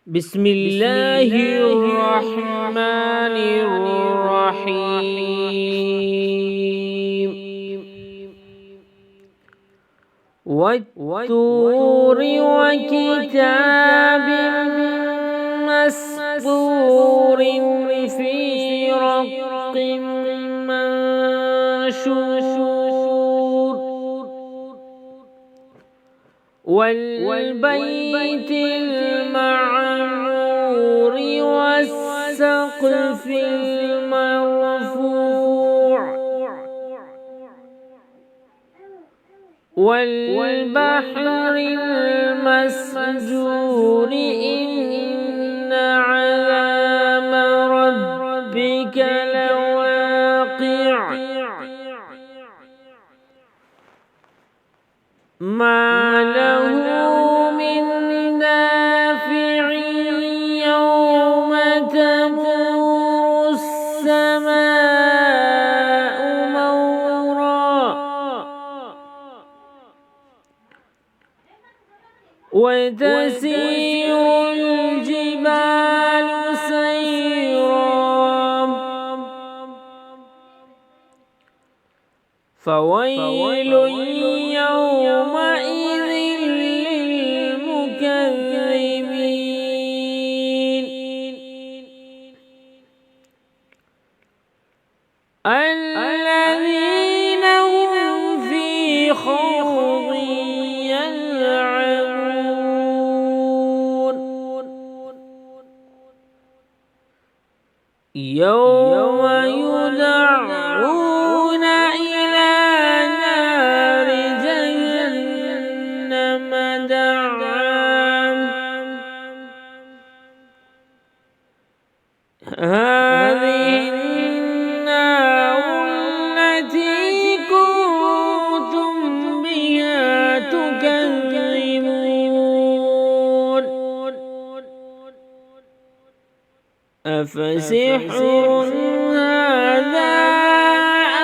بسم الله الرحمن الرحيم والطور وكتاب مسطور في رق منشور والبيت المعمور والسقف المرفوع والبحر المسجور إن عذاب ربك لواقع ما له من دافع يوم تمور السماء مورا وتسير الجبال سيرا فويل يومئذ للمكذبين الذين هم في خوض يلعبون يوم يدعون إلى نار جهنم دعا هذه النار التي كنتم بها تكذبون أفسحر هذا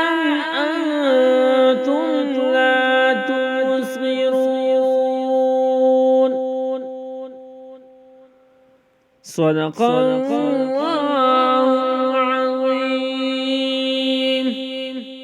أم أنتم لا تبصرون صدق الله